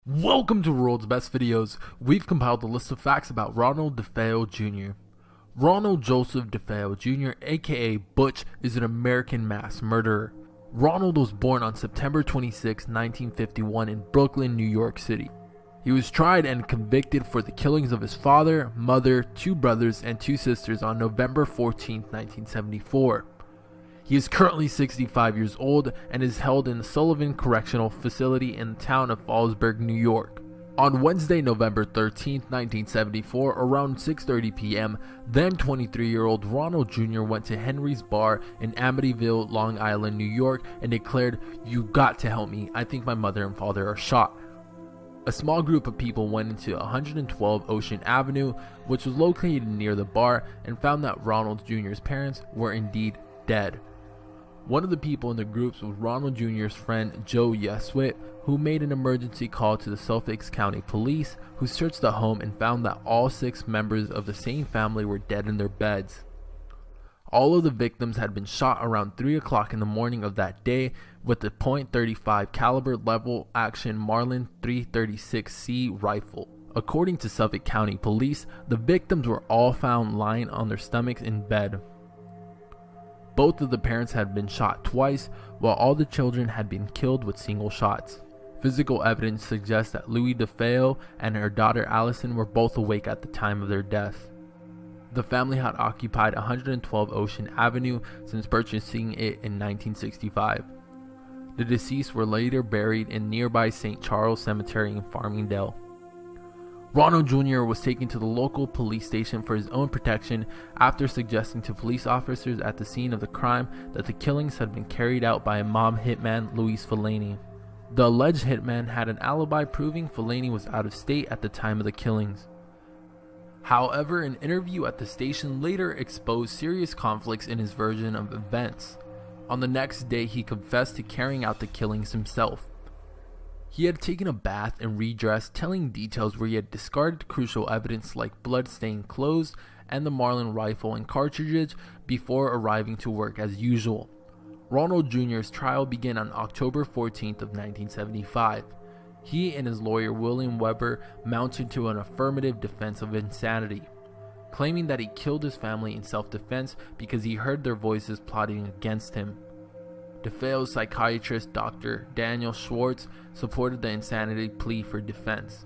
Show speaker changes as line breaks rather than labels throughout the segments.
Welcome to World's Best Videos. We've compiled a list of facts about Ronald DeFeo Jr. Ronald Joseph DeFeo Jr., aka Butch, is an American mass murderer. Ronald was born on September 26, 1951 in Brooklyn, New York City. He was tried and convicted for the killings of his father, mother, two brothers, and two sisters on November 14, 1974. He is currently 65 years old and is held in the Sullivan Correctional Facility in the town of Fallsburg, New York. On Wednesday, November 13, 1974, around 6:30 p.m., then 23-year-old Ronald Jr. went to Henry's Bar in Amityville, Long Island, New York, and declared, "You got to help me. I think my mother and father are shot." A small group of people went into 112 Ocean Avenue, which was located near the bar, and found that Ronald Jr.'s parents were indeed dead. One of the people in the groups was Ronald Jr.'s friend Joe Yeswit, who made an emergency call to the Suffolk County Police, who searched the home and found that all 6 members of the same family were dead in their beds. All of the victims had been shot around 3 o'clock in the morning of that day with the .35 caliber level action Marlin 336C rifle. According to Suffolk County Police, the victims were all found lying on their stomachs in bed. Both of the parents had been shot twice, while all the children had been killed with single shots. Physical evidence suggests that Louis DeFeo and her daughter Allison were both awake at the time of their death. The family had occupied 112 Ocean Avenue since purchasing it in 1965. The deceased were later buried in nearby St. Charles Cemetery in Farmingdale. Ronald Jr. was taken to the local police station for his own protection after suggesting to police officers at the scene of the crime that the killings had been carried out by a mob hitman, Luis Fellaini. The alleged hitman had an alibi proving Fellaini was out of state at the time of the killings. However, an interview at the station later exposed serious conflicts in his version of events. On the next day, he confessed to carrying out the killings himself. He had taken a bath and redressed, telling details where he had discarded crucial evidence like blood-stained clothes and the Marlin rifle and cartridges before arriving to work as usual. Ronald Jr.'s trial began on October 14th of 1975. He and his lawyer William Weber mounted to an affirmative defense of insanity, claiming that he killed his family in self-defense because he heard their voices plotting against him. DeFeo's psychiatrist, Dr. Daniel Schwartz, supported the insanity plea for defense,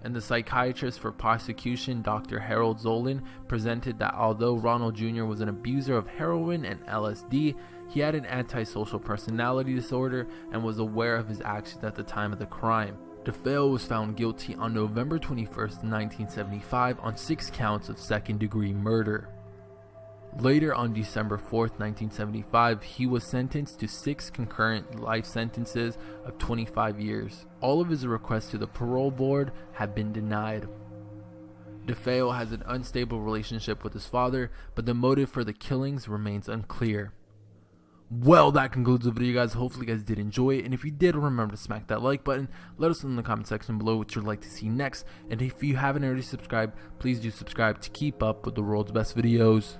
and the psychiatrist for prosecution, Dr. Harold Zolan, presented that although Ronald Jr. was an abuser of heroin and LSD, he had an antisocial personality disorder and was aware of his actions at the time of the crime. DeFeo was found guilty on November 21, 1975 on 6 counts of second-degree murder. Later on December 4, 1975, he was sentenced to 6 concurrent life sentences of 25 years. All of his requests to the parole board have been denied. DeFeo has an unstable relationship with his father, but the motive for the killings remains unclear. Well, that concludes the video, guys. Hopefully you guys did enjoy it, and if you did, remember to smack that like button. Let us know in the comment section below what you'd like to see next, and if you haven't already subscribed, please do subscribe to keep up with the world's best videos.